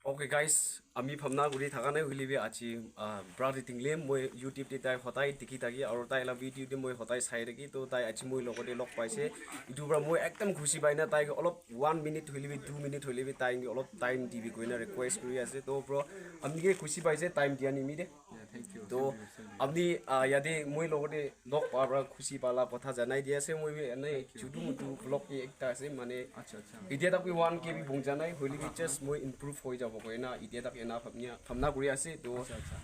Okay guys, আমি ভাবনা কৰি থাকা নাই হলিবি আজি ব্ৰাডি টিংলেম মই ইউটিউব তে তাই হতাই টিকি থাকি আৰু তাই লা ভিডিঅ তে মই হতাই চাই থাকি তো তাই আজি মই লগতে লগ পাইছে ইটো পৰা মই একদম খুশি পাইনা তাই অলপ 1 মিনিট হলিবি 2 মিনিট হলিবি তাই অলপ টাইম দিবি কইনা ৰিকুৱেষ্ট কৰি আছে তো ব্ৰ আপনি কি খুশি পাইছে টাইম দিয়া নিমি দে তো আপনি ইয়াতে মই লগতে লগ পাবৰা খুশি পালা কথা জানাই দি আছে মই এনে জুদু মুদু ব্লগ একটা আছে মানে আচ্ছা ইডিয়া তাক 1 কেবি বং জানাই হলিবি জাস্ট মই ইমপ্ৰুভ হৈ যাব কইনা ইডিয়া তাক এনা ভাবনা কৰি আছে তো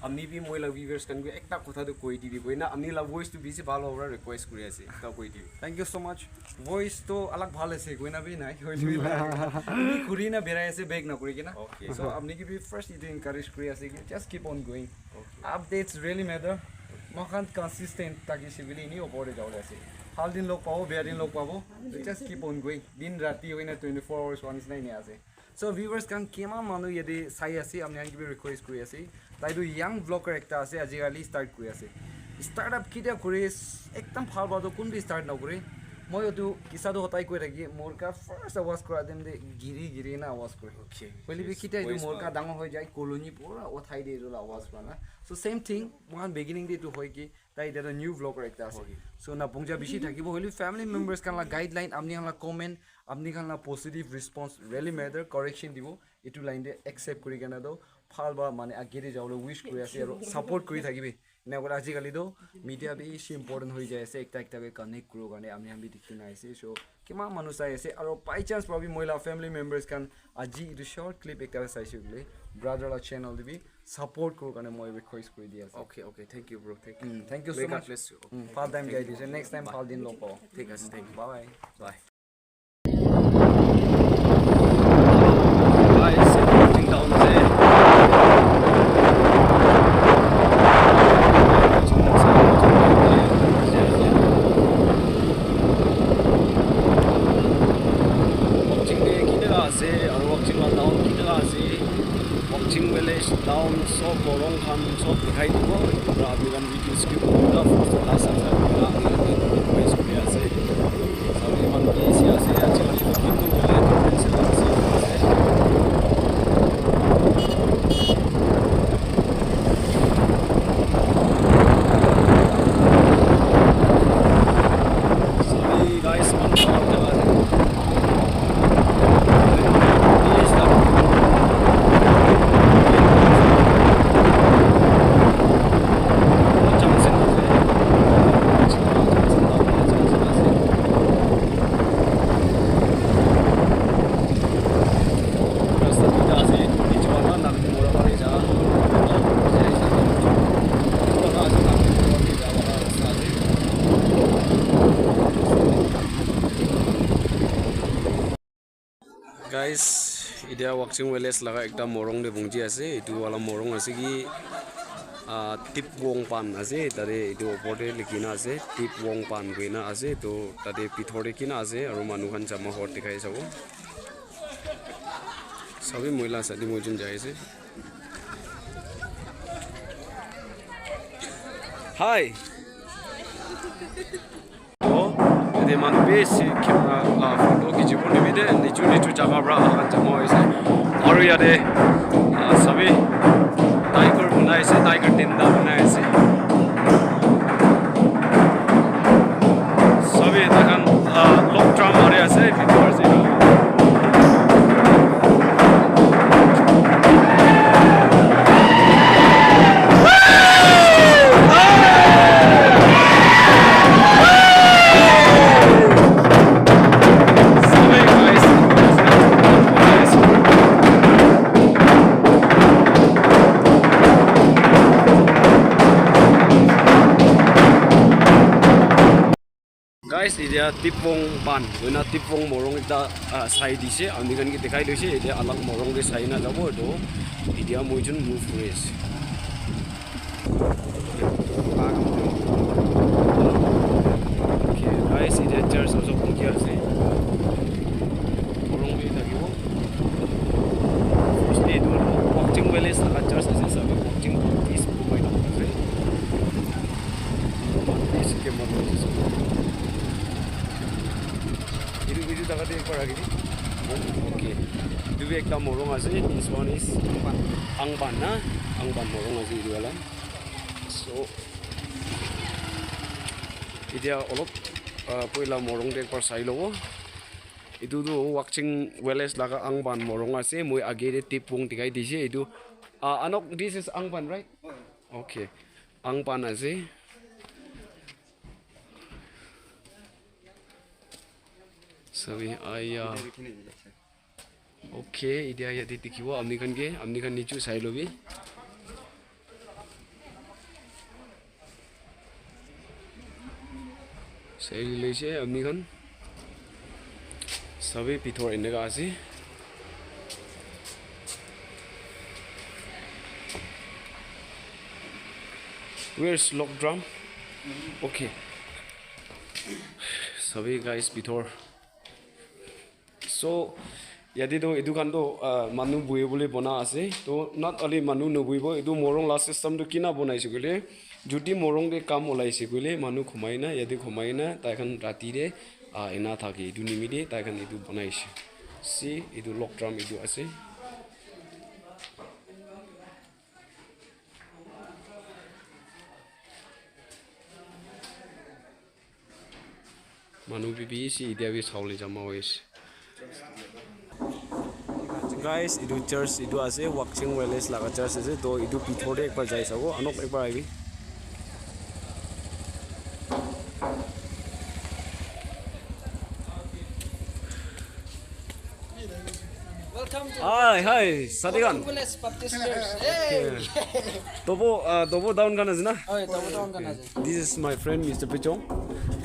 আপনি বি মই লা ভিউয়ার্স কান একটা কথা তো কই দিবি কইনা আপনি লা ভয়েস তো বেশি ভালো হবরা রিকোয়েস্ট কৰি আছে তা কই দিবি thank you so mass voice তো আলাক ভালো আছে কইনা বি নাই হইলি নি ঘুরি না বেরাই আছে বেগ না করি কিনা সো আপনি কি বি ফার্স্ট ইট এনকারেজ কৰি আছে কি just keep on going updates really matter মখান কনসিস্টেন্ট তাকি সিভিলি নি ওপরে যাওলে আছে হাল দিন লোক পাবো বেয়া দিন লোক পাবো জাস্ট কিপ অন গোইং দিন রাতি হইনা 24 আওয়ার্স ওয়ান্স নাই নি আছে So viewers kan kema manu yedi sai ase amni an kibi request kuri ase tai do young vlogger ekta ase ajikali start kuri ase startup kitia kuri ekdam bhal bado kun bi start na kuri moi otu kisa do hotai koi ragi mor ka first awas kora dem de giri na awas kore okay peli bi kitia idu mor ka dangor hoi jai colony pura othai de ro awas kora na so same thing one beginning de to hoi ki tai da new vlogger ekta ase so na bongja bishi thakibo holi family members kan la guideline amni kan la comment আপনি খান না positive response really matter correction দিব এটু line দে accept করি কেনা দাও ফাল বা মানে আগেরে যাওলে উইশ কৰি আছে আৰু সাপোৰ্ট কৰি থাকিবি না কৰে আজিকালি তো মিডিয়া বেশি ইম্পৰ্টেন্ট হৈ যায় আছে একটা একটা কানেক্ট কৰো কাৰণে আমি আমি দেখি না আছে সো কিমান মানুহ চাই আছে আৰু বাই চান্স প্ৰবি মহিলা ফ্যামিলি মেম্বার্স কান আজি ইটো শর্ট ক্লিপ একটা চাইছে গলে ব্রাদার লা চ্যানেল দিবি সাপোর্ট করো কাৰণে মই ৰিকোয়েস্ট কৰি দি আছে okay thank you bro thank you so much ফাল টাইম গাইড দিছে নেক্সট টাইম ফাল দিন লগ পাও ঠিক আছে thank you bye bye guys sitting down there watching de kidera ase aru watching la down kidera ase watching village down so gorong khan so dikhai dibo ra abigan video skip pura first class ase pura voice kuri ase sabi man busy ase actually kintu village conference la ase guys idia wakching village laga ekta morong de bungji ase itu wala morong ase ki tip wong pan ase tare itu opore likina ase tip wong pan goina ase to tade pithore kina ase aru manu khan jama hor dikhai sabo sabi moila sadi mojun jai ase hi de manu besi camera photo ki jibon ni de nichu jaga bra kan jamo ise aru ya de sabi tiger bunai se tiger tinda bunai se sabi takan lock drum area se before zero guys idia tipong ban goina tipong morong ekta sai dise ami kan ki dekhai doise idia alag morong de sai na jabo do idia moijun move race okay guys idia church also punkia ase morong de dagibo first day do watching village la church ase sabi watching is point of view इसके मतलब itu jaga de ekbar agi oke itu भी एक मोरंग आसे this one is angban na angban morong ase idu ala so idia olop poila morong de par sai lobo itu do wakching wellness laga angban morong ase moi age de tipung tikai dise itu anok this is angban right okay angban ase sabi aya okay idia ya ditikiwa amni kan nichu sai lobi sai leise amni kan sabi pithor inega ase where's lock drum okay sabi guys pithor so yadi do edukan do manu buye bole bona ase to not only manu no buibo edu morong la system to kina bonai sigule judi morong de kam olai sigule manu khumai na yadi khumai na ta kan rati de ena thaki edu nimide ta kan edu bonai se si edu lock drum edu ase manu bibi si idia bi sauli jama hois guys idu church idu ase wakching wellness laga church ase to idu pithore ekbar jai sabo anok ekbar aibi Welcome to hi sadigan Wellness Baptist Church. Hey. tobo down kan ase na Oh, tahu tahu kan aja. this is my friend Mr. Pichong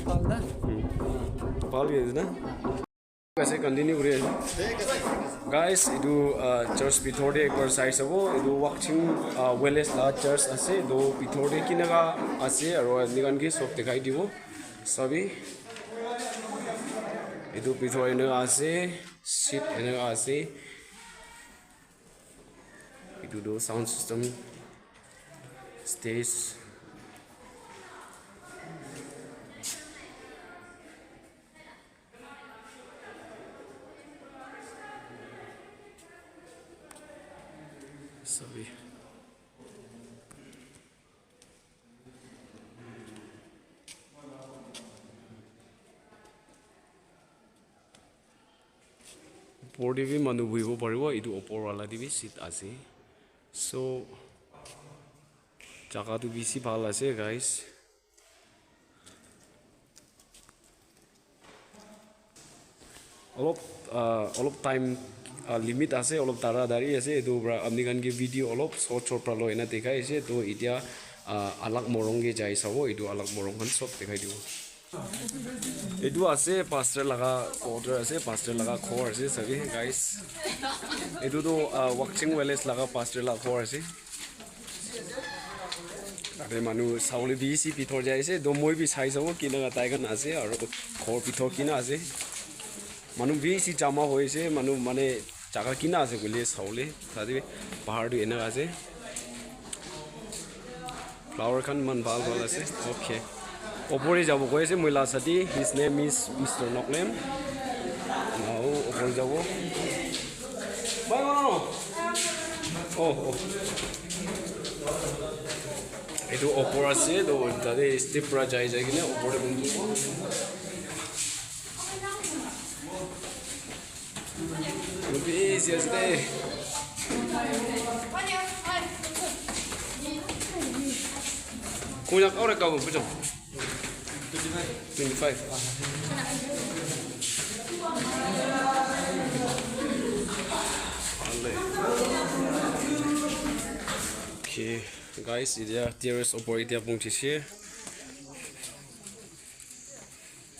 Tahu dah. Paul is na kaise continue kuri guys idu church pithore ekbar sai sabo idu wakching wellness la church ase do pithore kinaga ase aro nigan ki sob dekhai dibo sabi idu pithore na ase seat na ase idu do sound system stage sorry opor de bi manu buibo paribo idu opor wala de bi seat ase so jaga tu bisi bhal ase guys olop time limit ase olop tara dari ase edu bra amni kan ge video olop short pra lo ena dekhai ase to itia alag morong ge jai sabo edu alag morong kan sob dekhai dibo edu ase pastor laga order ase pastor laga khor ase sabi guys edu do wakching wellness laga pastor laga khor ase are manu sauli bisi pithor jai ase do moi bi sai sabo kina tai kan ase aro khor pithor kina ase manu bisi jama hoise manu mane jaga kina ase gule saule tadi bahar du ena ase flower kan man bal bal ase okay opore jabo koise moila sati his name is Mr. Tinglem now opore jabo bye no oh edu opor ase do tadi step pra jai jai kine opore bundu Yes, day. Konyak orang kau berapa? 25. Okay, guys, ini dia terrace opor dia pun cici.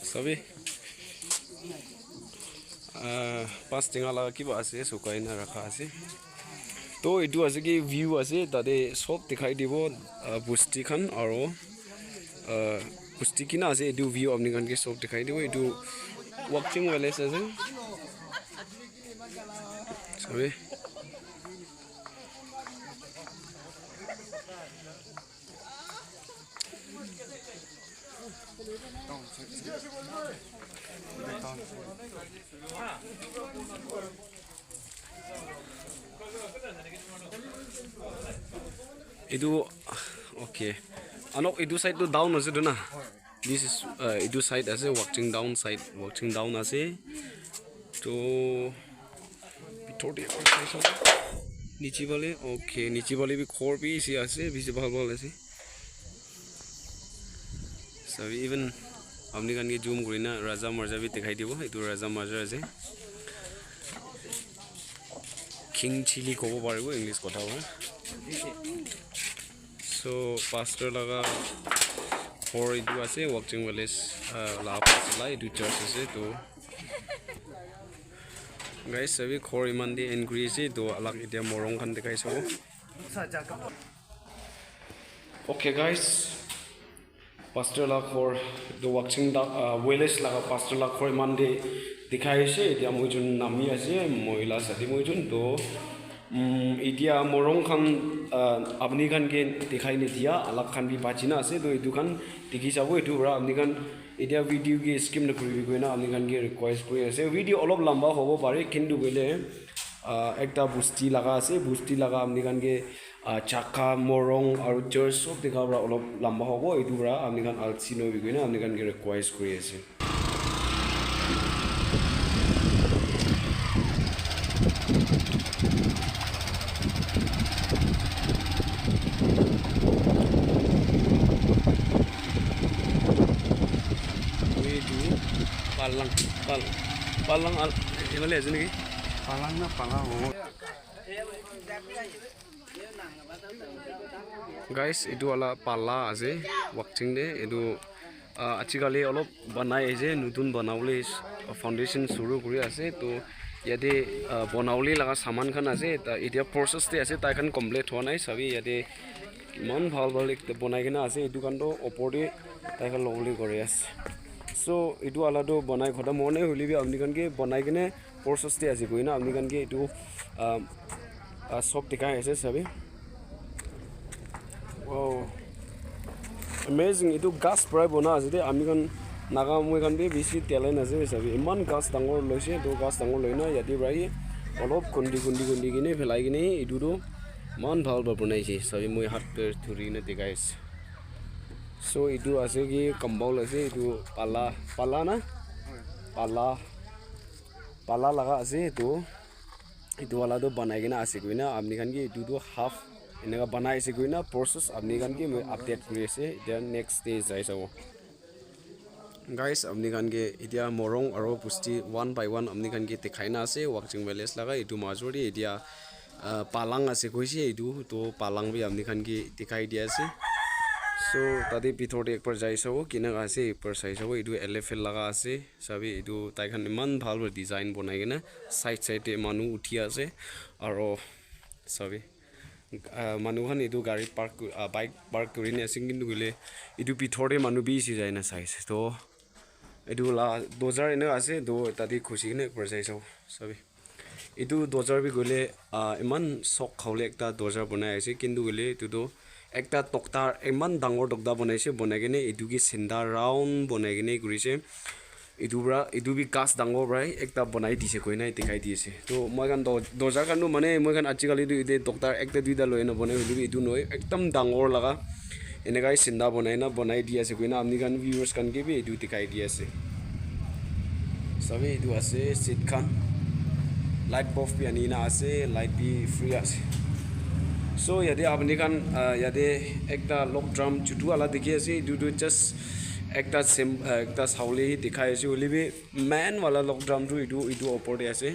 Sabi? pas tinggal lagi bahasa suka ini rakha ase to itu ase ki view ase tade sob dikhai dibo busti khan aro busti kina ase itu view apni kan ke sob dikhai dibo itu wakching wellness ase sabe Idu okay. Anok idu side to down ase do na. This is idu side ase watching down side watching down ase. To bitor nichi wale okay nichi wale bi khor bi isi ase bisi bhal bhal ase. So even amni kan ge zoom kurina raja marja bi dikhai dibo etu raja marja ase king chili kobo paribo english kotha hoy so pastor laga for etu ase watching village la pasla etu church ase to guys sabi khor iman di increase to alag etia morong khan dikhai so okay guys pastor la for the watching the village la pastor la for mande dikhai ase etia moi jun nami ase moila sadi moi jun to etia morong khan apni khan ke dikhai ni dia alag khan bi bachina ase to etu khan dikhi jabo etu ra apni khan etia video ke skim na kuri goina apni khan ke request koi ase video olop lamba hobo pare kintu bele ekta busti laga ase busti laga apni khan ke chaka morong aru church sob dikha bra olop lamba hobo etu bra apni khan alsi no bi goina apni khan ke request koi ase palang al imale ase niki Palang na palang ho. guys etu ala pala ase watching de etu achikali olop banai ase nutun banawle foundation suru kuri ase to yate banawle laga saman khan ase ta etia process te ase tai khan complete howa nai sabi yate man bhal bhal ekta banai kena ase etu kan to opor de tai khan logli kore ase so etu ala do banai khoda mone hulibi apni kan ke banai kene process te ase koina apni kan ke etu sob dikhai ase sabi wow amazing etu gas prai bona ase de ami kan naga moi kan be bisi talent ase sabi iman gas dangor loise do gas dangor loina yati brai olop kundi kine phelai kine etu do man bhal bhal bonai chi sabi moi hat per thuri na dikhai ase so etu ase ki kambol ase etu pala na pala laga ase etu wala do banai kena ase koina apni kan ki etu do half enega banai ase koina process apni kan ki moi update kuri ase then next day jai sabo guys apni kan ke etia morong aro pusti one by one apni kan ki dikhai na ase watching village laga etu majori etia palang ase koise etu to palang bi apni kan ki dikhai dia ase so tadi bitor de ekbar jai sabo kina ase ekbar sai sabo etu elephant laga ase sabi etu tai khan iman bhal design bonai kena side side te manu uthi ase aro sabi manu khan etu gari park bike park kuri ne singin gule etu bitor de manu bi si jai na sai to etu la dojar ene ase do tadi khushi ne ekbar jai sabo sabi etu dojar bi gule iman sok khawle ekta dojar bonai ase kintu gule etu do ekta tokta iman dangor tokta bonaise bonai kene etu ki sinda round bonai kene gurise etu bi gas dangor brai ekta bonai dise koina dikhai diase to moi kan dojar kan mane moi kan achikali du ide tokta ekta duida loina bonai huli etu noi ekdam dangor laga enegai sinda bonai diase koina amni kan viewers kan ke bi etu dikhai diase sabi etu ase seat khan light bulb bi anina ase light bi free ase so yade apni kan yade ekta lock drum chutu ala dikhi ase du just ekta saule hi dikhai ase olibi man wala lock drum tu etu opor de ase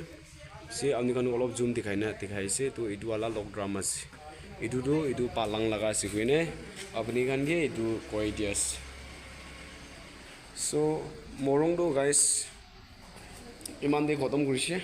se apni kan olop zoom dikhai ase to etu ala lock drum ase etu palang laga ase koine apni kan ge etu koi dias so morong do guys iman de khotom kurise